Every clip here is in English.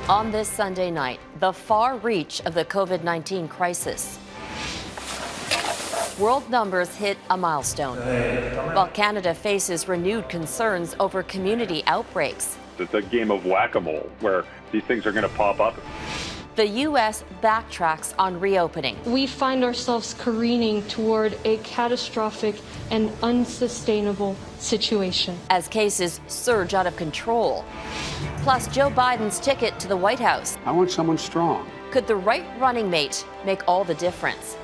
On this Sunday night, the far reach of the COVID-19 crisis. World numbers hit a milestone, while Canada faces renewed concerns over community outbreaks. It's a game of whack-a-mole where these things are going to pop up. The U.S. backtracks on reopening. We find ourselves careening toward a catastrophic and unsustainable situation as cases surge out of control. Plus, Joe Biden's ticket to the White House. I want someone strong. Could the right running mate make all the difference?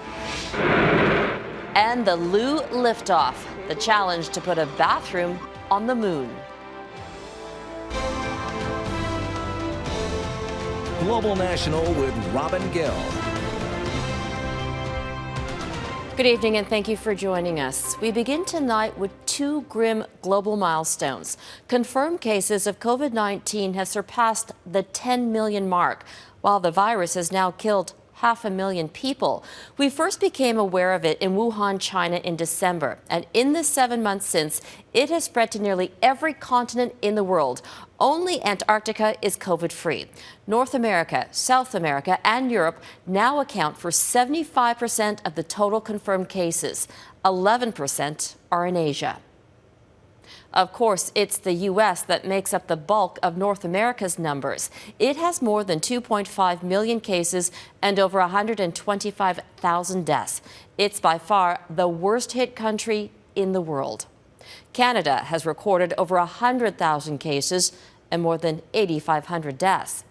And the Loo liftoff, the challenge to put a bathroom on the moon. Global National with Robin Gill. Good evening and thank you for joining us. We begin tonight with two grim global milestones. Confirmed cases of COVID-19 have surpassed the 10 million mark, while the virus has now killed 500,000 people. We first became aware of it in Wuhan, China in December, and in the 7 months since, it has spread to nearly every continent in the world. Only Antarctica is COVID-free. North America, South America, and Europe now account for 75% of the total confirmed cases. 11% are in Asia. Of course, it's the U.S. that makes up the bulk of North America's numbers. It has more than 2.5 million cases and over 125,000 deaths. It's by far the worst hit country in the world. Canada has recorded over 100,000 cases and more than 8,500 deaths.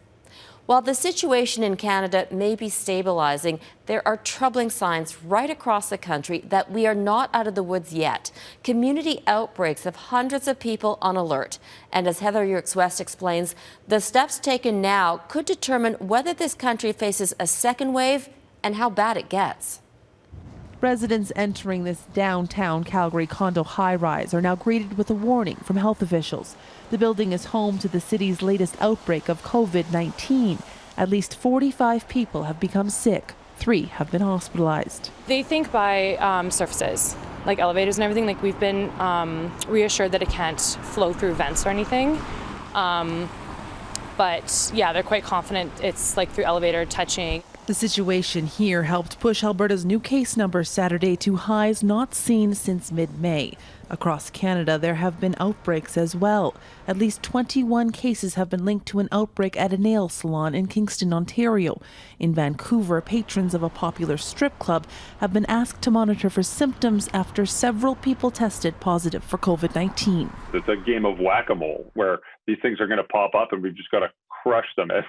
While the situation in Canada may be stabilizing, there are troubling signs right across the country that we are not out of the woods yet. Community outbreaks have hundreds of people on alert. And as Heather Yourex-West explains, the steps taken now could determine whether this country faces a second wave and how bad it gets. Residents entering this downtown Calgary condo high-rise are now greeted with a warning from health officials. The building is home to the city's latest outbreak of COVID-19. At least 45 people have become sick. 3 have been hospitalized. They think by surfaces, like elevators and everything. Like we've been reassured that it can't flow through vents or anything. But yeah, they're quite confident it's like through elevator touching. The situation here helped push Alberta's new case numbers Saturday to highs not seen since mid-May. Across Canada, there have been outbreaks as well. At least 21 cases have been linked to an outbreak at a nail salon in Kingston, Ontario. In Vancouver, patrons of a popular strip club have been asked to monitor for symptoms after several people tested positive for COVID-19. It's a game of whack-a-mole where these things are going to pop up and we've just got to crush them as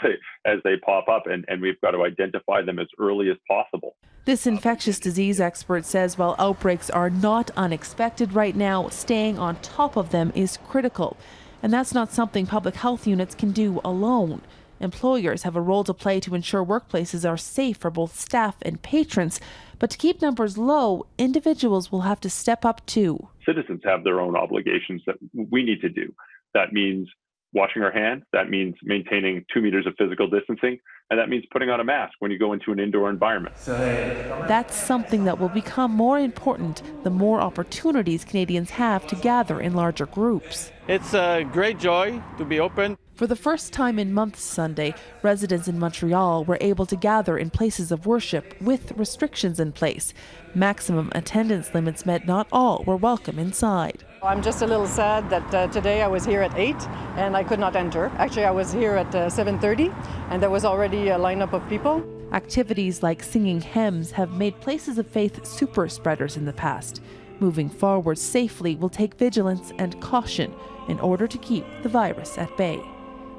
they pop up, and we've got to identify them as early as possible. This infectious disease expert says while outbreaks are not unexpected right now, staying on top of them is critical. And that's not something public health units can do alone. Employers have a role to play to ensure workplaces are safe for both staff and patrons. But to keep numbers low, individuals will have to step up too. Citizens have their own obligations that we need to do. That means washing our hands, that means maintaining 2 meters of physical distancing, and that means putting on a mask when you go into an indoor environment. That's something that will become more important the more opportunities Canadians have to gather in larger groups. It's a great joy to be open. For the first time in months Sunday, residents in Montreal were able to gather in places of worship with restrictions in place. Maximum attendance limits meant not all were welcome inside. I'm just a little sad that today I was here at 8 and I could not enter. Actually, I was here at 7:30 and there was already a lineup of people. Activities like singing hymns have made places of faith super spreaders in the past. Moving forward safely will take vigilance and caution in order to keep the virus at bay.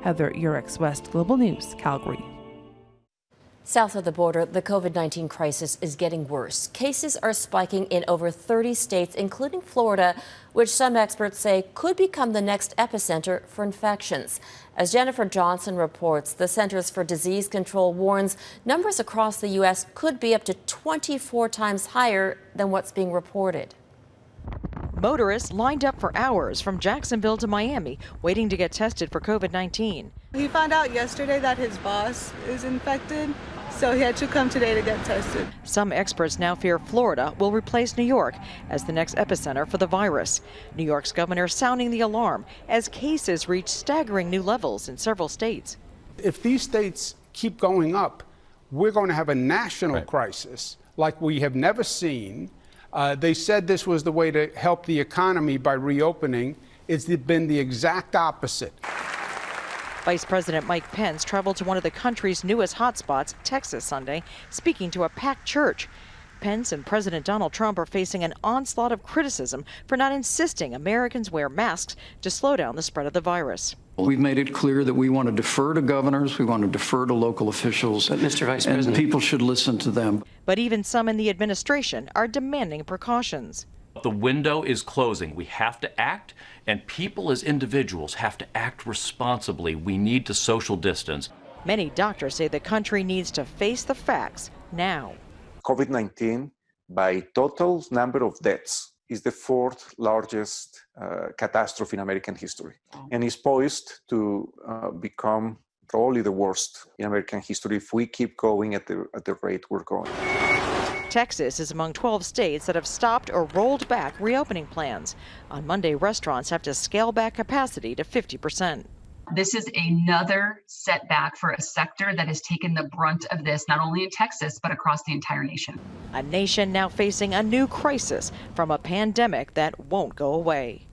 Heather Yourex-West, Global News, Calgary. South of the border, the COVID-19 crisis is getting worse. Cases are spiking in over 30 states, including Florida, which some experts say could become the next epicenter for infections. As Jennifer Johnson reports, the Centers for Disease Control warns numbers across the U.S. could be up to 24 times higher than what's being reported. Motorists lined up for hours from Jacksonville to Miami, waiting to get tested for COVID-19. He found out yesterday that his boss is infected, so he had to come today to get tested. Some experts now fear Florida will replace New York as the next epicenter for the virus. New York's governor sounding the alarm as cases reach staggering new levels in several states. If these states keep going up, we're going to have a national crisis like we have never seen. They said this was the way to help the economy by reopening. It's been the exact opposite. Vice President Mike Pence traveled to one of the country's newest hotspots, Texas, Sunday, speaking to a packed church. Pence and President Donald Trump are facing an onslaught of criticism for not insisting Americans wear masks to slow down the spread of the virus. We've made it clear that we want to defer to governors, we want to defer to local officials, but Mr. Vice President, and people should listen to them. But even some in the administration are demanding precautions. The window is closing. We have to act, and people as individuals have to act responsibly. We need to social distance. Many doctors say the country needs to face the facts now. COVID-19, by total number of deaths, is the fourth largest catastrophe in American history, and is poised to become probably the worst in American history if we keep going at the rate we're going. Texas is among 12 states that have stopped or rolled back reopening plans. On Monday, restaurants have to scale back capacity to 50%. This is another setback for a sector that has taken the brunt of this, not only in Texas, but across the entire nation. A nation now facing a new crisis from a pandemic that won't go away.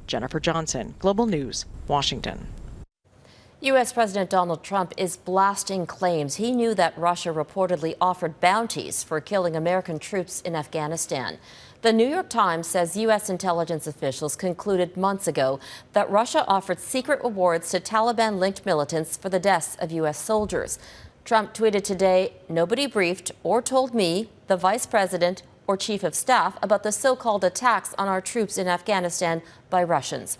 Jennifer Johnson, Global News, Washington. U.S. President Donald Trump is blasting claims he knew that Russia reportedly offered bounties for killing American troops in Afghanistan. The New York Times says U.S. intelligence officials concluded months ago that Russia offered secret rewards to Taliban-linked militants for the deaths of U.S. soldiers. Trump tweeted today, "Nobody briefed or told me, the vice president or chief of staff, about the so-called attacks on our troops in Afghanistan by Russians."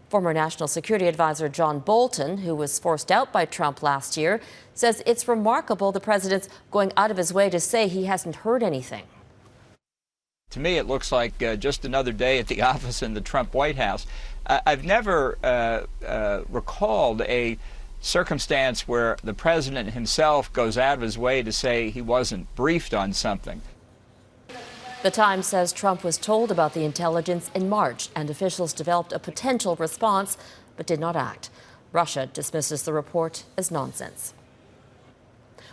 Former National Security Advisor John Bolton, who was forced out by Trump last year, says it's remarkable the president's going out of his way to say he hasn't heard anything. To me, it looks like just another day at the office in the Trump White House. I've never recalled a circumstance where the president himself goes out of his way to say he wasn't briefed on something. The Times says Trump was told about the intelligence in March, and officials developed a potential response but did not act. Russia dismisses the report as nonsense.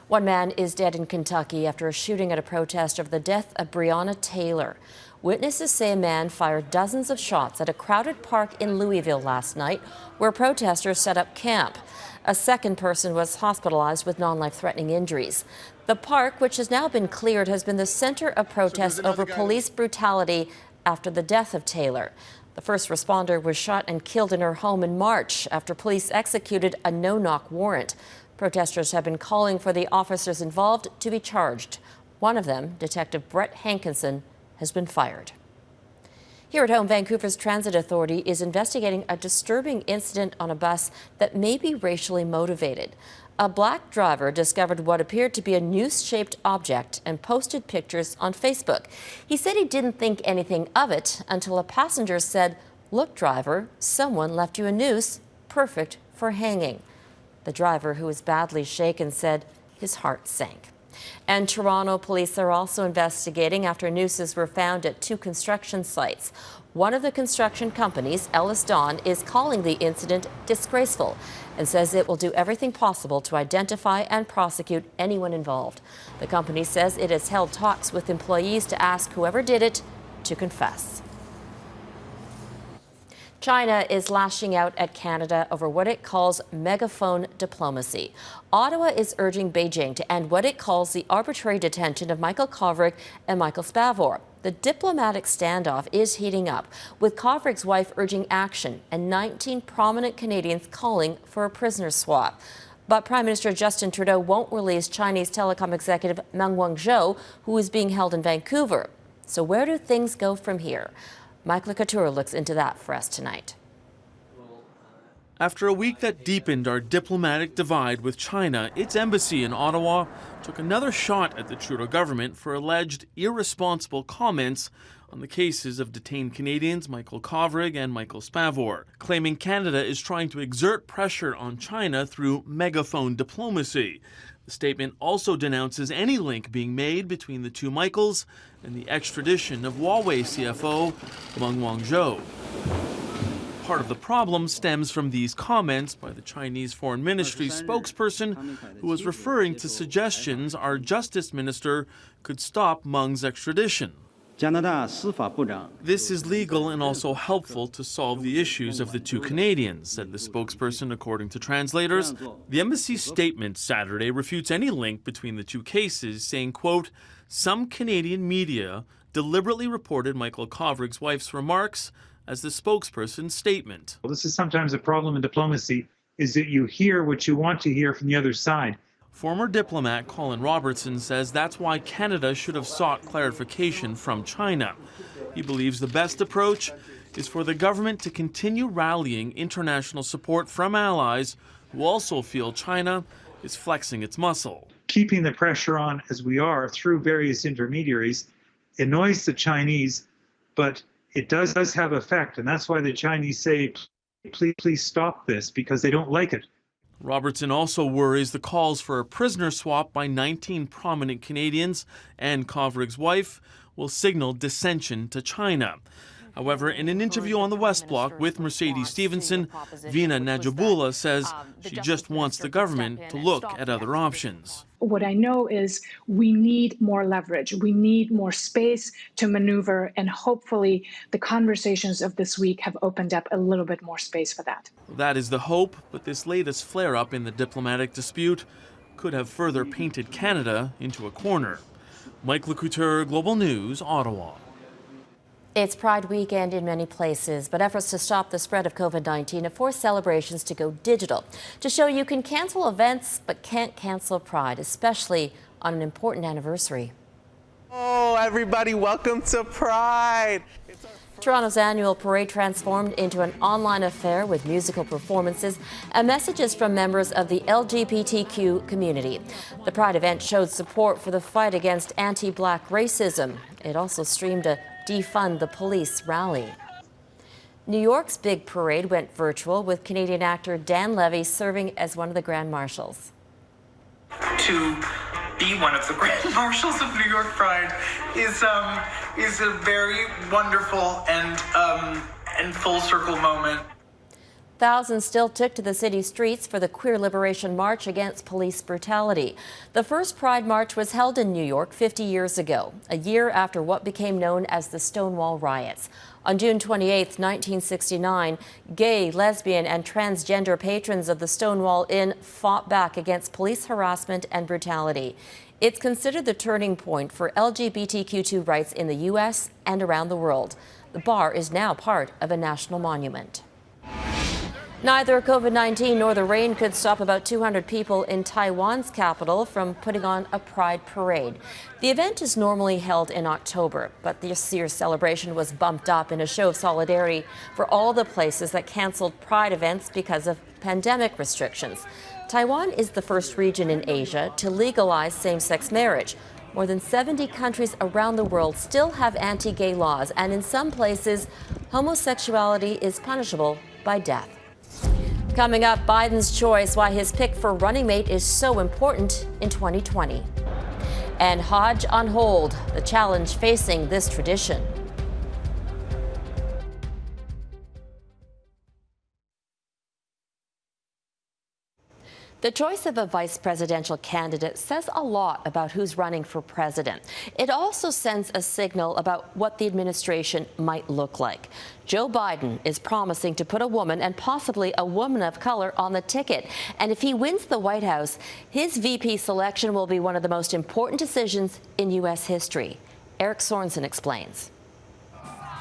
One man is dead in Kentucky after a shooting at a protest over the death of Breonna Taylor. Witnesses say a man fired dozens of shots at a crowded park in Louisville last night, where protesters set up camp. A second person was hospitalized with non-life-threatening injuries. The park, which has now been cleared, has been the center of protests over police brutality after the death of Taylor. The first responder was shot and killed in her home in March after police executed a no-knock warrant. Protesters have been calling for the officers involved to be charged. One of them, Detective Brett Hankinson, has been fired. Here at home, Vancouver's Transit Authority is investigating a disturbing incident on a bus that may be racially motivated. A black driver discovered what appeared to be a noose-shaped object and posted pictures on Facebook. He said he didn't think anything of it until a passenger said, "Look, driver, someone left you a noose, perfect for hanging." The driver, who was badly shaken, said his heart sank. And Toronto police are also investigating after nooses were found at 2 construction sites. One of the construction companies, Ellis Dawn, is calling the incident disgraceful and says it will do everything possible to identify and prosecute anyone involved. The company says it has held talks with employees to ask whoever did it to confess. China is lashing out at Canada over what it calls megaphone diplomacy. Ottawa is urging Beijing to end what it calls the arbitrary detention of Michael Kovrig and Michael Spavor. The diplomatic standoff is heating up, with Kovrig's wife urging action and 19 prominent Canadians calling for a prisoner swap. But Prime Minister Justin Trudeau won't release Chinese telecom executive Meng Wanzhou, who is being held in Vancouver. So where do things go from here? Mike LeCouture looks into that for us tonight. After a week that deepened our diplomatic divide with China, its embassy in Ottawa took another shot at the Trudeau government for alleged irresponsible comments on the cases of detained Canadians Michael Kovrig and Michael Spavor, claiming Canada is trying to exert pressure on China through megaphone diplomacy. The statement also denounces any link being made between the two Michaels and the extradition of Huawei CFO Meng Wanzhou. Part of the problem stems from these comments by the Chinese Foreign Ministry spokesperson, who was referring to suggestions our Justice Minister could stop Meng's extradition. This is legal and also helpful to solve the issues of the two Canadians, said the spokesperson, according to translators. The embassy's statement Saturday refutes any link between the two cases, saying, quote, some Canadian media deliberately reported Michael Kovreg's wife's remarks as the spokesperson's statement. Well, this is sometimes a problem in diplomacy, is that you hear what you want to hear from the other side. Former diplomat Colin Robertson says that's why Canada should have sought clarification from China. He believes the best approach is for the government to continue rallying international support from allies who also feel China is flexing its muscle. Keeping the pressure on, as we are, through various intermediaries, annoys the Chinese, but it does have effect, and that's why the Chinese say, please stop this, because they don't like it. Robertson also worries the calls for a prisoner swap by 19 prominent Canadians and Kovreg's wife will signal dissension to China. However, in an interview on the West Block with Mercedes Stevenson, Veena Najibullah says she just wants the government to look at other options. What I know is we need more leverage. We need more space to maneuver, and hopefully the conversations of this week have opened up a little bit more space for that. That is the hope, but this latest flare-up in the diplomatic dispute could have further painted Canada into a corner. Mike Lecouteur, Global News, Ottawa. It's Pride weekend in many places, but efforts to stop the spread of COVID-19 have forced celebrations to go digital to show you can cancel events but can't cancel Pride, especially on an important anniversary. Oh, everybody, welcome to Pride. Toronto's annual parade transformed into an online affair with musical performances and messages from members of the LGBTQ community. The Pride event showed support for the fight against anti-black racism. It also streamed a Defund the Police rally. New York's big parade went virtual, with Canadian actor Dan Levy serving as one of the Grand Marshals. To be one of the Grand Marshals of New York Pride is a very wonderful and full circle moment. Thousands still took to the city streets for the Queer Liberation March against police brutality. The first Pride March was held in New York 50 years ago, a year after what became known as the Stonewall Riots. On June 28, 1969, gay, lesbian, and transgender patrons of the Stonewall Inn fought back against police harassment and brutality. It's considered the turning point for LGBTQ2 rights in the U.S. and around the world. The bar is now part of a national monument. Neither COVID-19 nor the rain could stop about 200 people in Taiwan's capital from putting on a Pride parade. The event is normally held in October, but this year's celebration was bumped up in a show of solidarity for all the places that canceled Pride events because of pandemic restrictions. Taiwan is the first region in Asia to legalize same-sex marriage. More than 70 countries around the world still have anti-gay laws, and in some places, homosexuality is punishable by death. Coming up, Biden's choice, why his pick for running mate is so important in 2020. And Hajj on hold, the challenge facing this tradition. The choice of a vice presidential candidate says a lot about who's running for president. It also sends a signal about what the administration might look like. Joe Biden is promising to put a woman, and possibly a woman of color, on the ticket. And if he wins the White House, his VP selection will be one of the most important decisions in U.S. history. Eric Sorensen explains.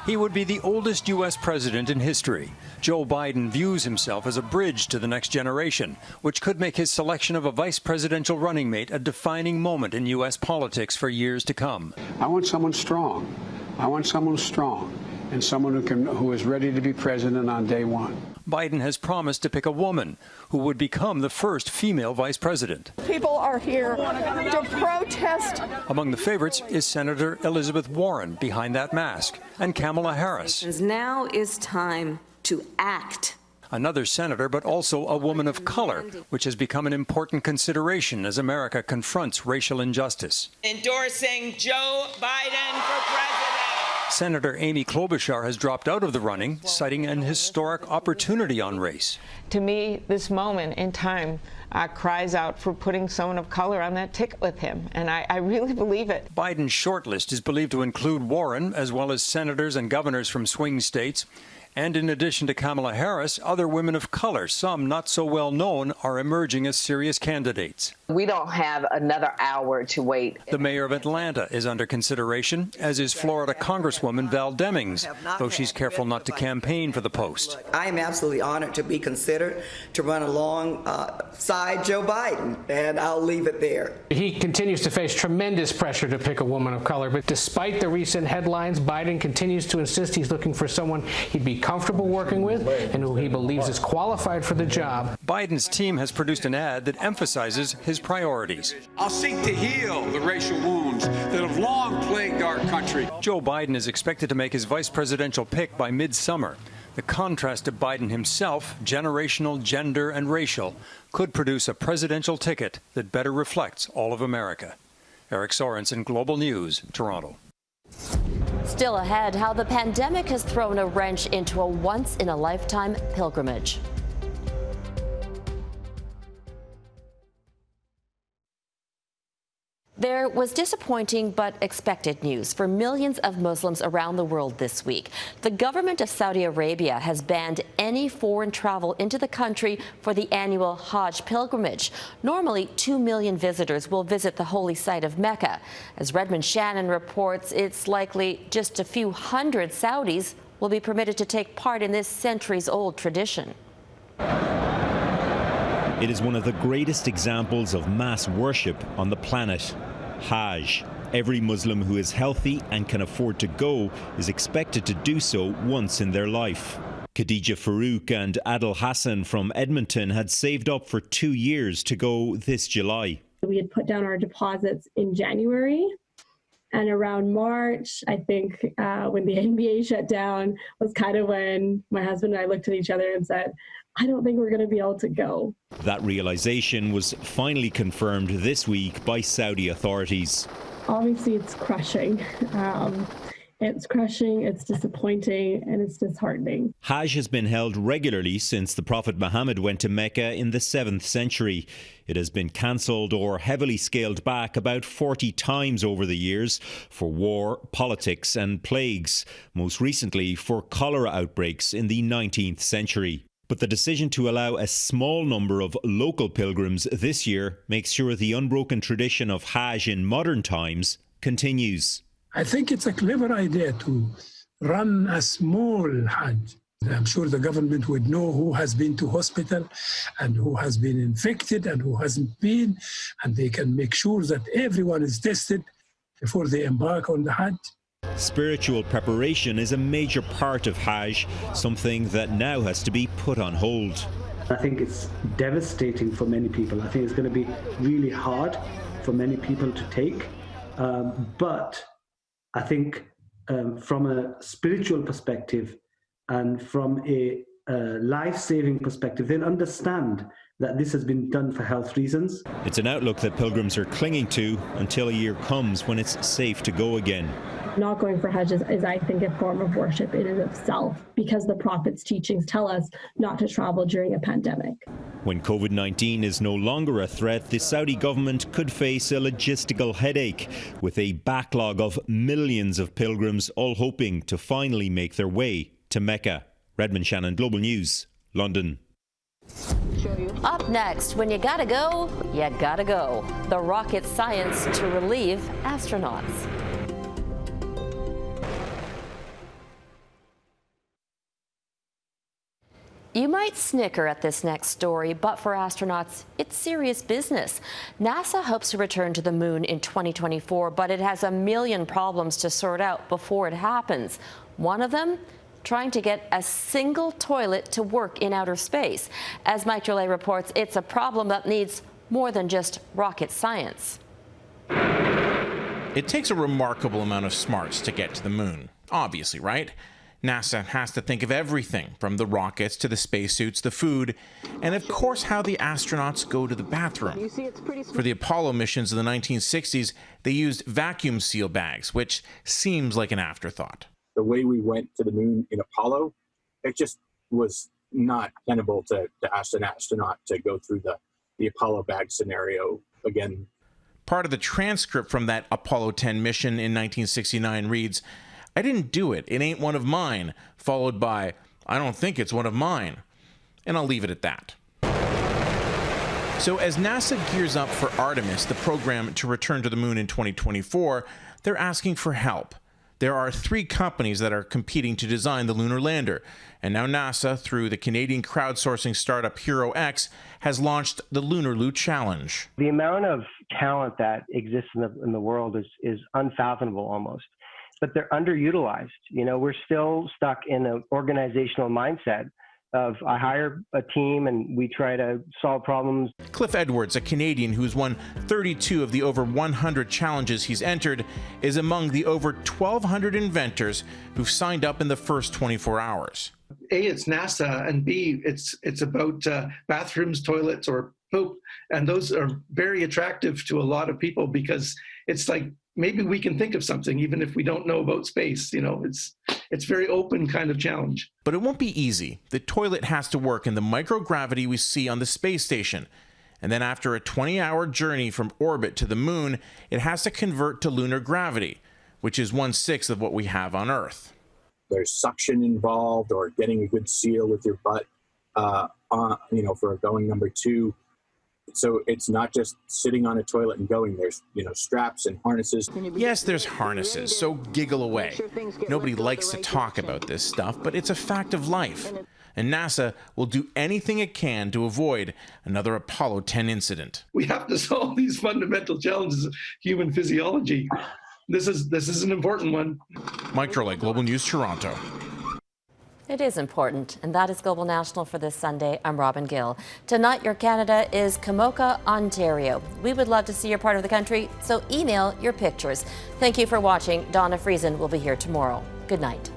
He would be the oldest U.S. president in history. Joe Biden views himself as a bridge to the next generation, which could make his selection of a vice presidential running mate a defining moment in U.S. politics for years to come. I want someone strong. I want someone strong and someone who is ready to be president on day one. Biden has promised to pick a woman who would become the first female vice president. People are here to protest. Among the favorites is Senator Elizabeth Warren, behind that mask, and Kamala Harris. Now is time to act. Another senator, but also a woman of color, which has become an important consideration as America confronts racial injustice. Endorsing Joe Biden for president. Senator Amy Klobuchar has dropped out of the running, citing an historic opportunity on race. To me, this moment in time cries out for putting someone of color on that ticket with him, and I really believe it. Biden's shortlist is believed to include Warren, as well as senators and governors from swing states. And in addition to Kamala Harris, other women of color, some not so well known, are emerging as serious candidates. We don't have another hour to wait. The mayor of Atlanta is under consideration, as is Florida Congresswoman Val Demings, though she's careful not to campaign for the post. I am absolutely honored to be considered to run alongside Joe Biden, and I'll leave it there. He continues to face tremendous pressure to pick a woman of color, but despite the recent headlines, Biden continues to insist he's looking for someone he'd be comfortable working with and who he believes is qualified for the job. Biden's team has produced an ad that emphasizes his priorities. I'll seek to heal the racial wounds that have long plagued our country. Joe Biden is expected to make his vice presidential pick by midsummer. The contrast to Biden himself, generational, gender, and racial, could produce a presidential ticket that better reflects all of America. Eric Sorensen, Global News, Toronto. Still ahead, how the pandemic has thrown a wrench into a once-in-a-lifetime pilgrimage. There was disappointing but expected news for millions of Muslims around the world this week. The government of Saudi Arabia has banned any foreign travel into the country for the annual Hajj pilgrimage. Normally, 2 million visitors will visit the holy site of Mecca. As Redmond Shannon reports, it's likely just a few hundred Saudis will be permitted to take part in this centuries-old tradition. It is one of the greatest examples of mass worship on the planet. Hajj. Every Muslim who is healthy and can afford to go is expected to do so once in their life. Khadija Farouk and Adil Hassan from Edmonton had saved up for 2 years to go this July. We had put down our deposits in January, and around March, I think, when the NBA shut down, was kind of when my husband and I looked at each other and said, I don't think we're going to be able to go. That realization was finally confirmed this week by Saudi authorities. Obviously, it's crushing. It's crushing, it's disappointing, and it's disheartening. Hajj has been held regularly since the Prophet Muhammad went to Mecca in the 7th century. It has been cancelled or heavily scaled back about 40 times over the years for war, politics and plagues, most recently for cholera outbreaks in the 19th century. But the decision to allow a small number of local pilgrims this year makes sure the unbroken tradition of Hajj in modern times continues. I think it's a clever idea to run a small Hajj. I'm sure the government would know who has been to hospital and who has been infected and who hasn't been, and they can make sure that everyone is tested before they embark on the Hajj. Spiritual preparation is a major part of Hajj, something that now has to be put on hold. I think it's devastating for many people. I think it's going to be really hard for many people to take, but I think from a spiritual perspective and from a life-saving perspective, they'll understand that this has been done for health reasons. It's an outlook that pilgrims are clinging to until a year comes when it's safe to go again. Not going for Hajj is, I think, a form of worship in and of itself, because the Prophet's teachings tell us not to travel during a pandemic. When COVID-19 is no longer a threat, the Saudi government could face a logistical headache, with a backlog of millions of pilgrims all hoping to finally make their way to Mecca. Redmond Shannon, Global News, London. Up next, when you gotta go, you gotta go. The rocket science to relieve astronauts. You might snicker at this next story, but for astronauts, it's serious business. NASA hopes to return to the moon in 2024, but it has a million problems to sort out before it happens. One of them, trying to get a single toilet to work in outer space. As Mike Drolet reports, it's a problem that needs more than just rocket science. It takes a remarkable amount of smarts to get to the moon. Obviously, right? NASA has to think of everything, from the rockets to the spacesuits, the food, and of course how the astronauts go to the bathroom. For the Apollo missions in the 1960s, they used vacuum seal bags, which seems like an afterthought. the way we went to the moon in Apollo, it just was not tenable to ask an astronaut to go through the Apollo bag scenario again. Part of the transcript from that Apollo 10 mission in 1969 reads, "I didn't do it. It ain't one of mine," followed by, "I don't think it's one of mine." And I'll leave it at that. So as NASA gears up for Artemis, the program to return to the moon in 2024, they're asking for help. There are 3 companies that are competing to design the lunar lander. And now NASA, through the Canadian crowdsourcing startup HeroX, has launched the Lunar Loot Challenge. The amount of talent that exists in the world is unfathomable almost. But they're underutilized. You know, we're still stuck in an organizational mindset of I hire a team and we try to solve problems. Cliff Edwards, a Canadian who's won 32 of the over 100 challenges he's entered, is among the over 1,200 inventors who've signed up in the first 24 hours. A, it's NASA, and B, it's about bathrooms, toilets, or poop. And those are very attractive to a lot of people because it's like, maybe we can think of something even if we don't know about space. You know, it's very open kind of challenge. But it won't be easy. The toilet has to work in the microgravity we see on the space station. And then after a 20-hour journey from orbit to the moon, it has to convert to lunar gravity, which is 1/6 of what we have on Earth. There's suction involved, or getting a good seal with your butt, for going number 2. So it's not just sitting on a toilet and going. There's, straps and harnesses. Yes, there's harnesses, so giggle away. Nobody likes to talk about this stuff, but it's a fact of life. And NASA will do anything it can to avoid another Apollo 10 incident. We have to solve these fundamental challenges of human physiology. This is an important one. Mike Drolet, Global News, Toronto. It is important, and that is Global National for this Sunday. I'm Robin Gill. Tonight, your Canada is Kamoka, Ontario. We would love to see your part of the country, so email your pictures. Thank you for watching. Donna Friesen will be here tomorrow. Good night.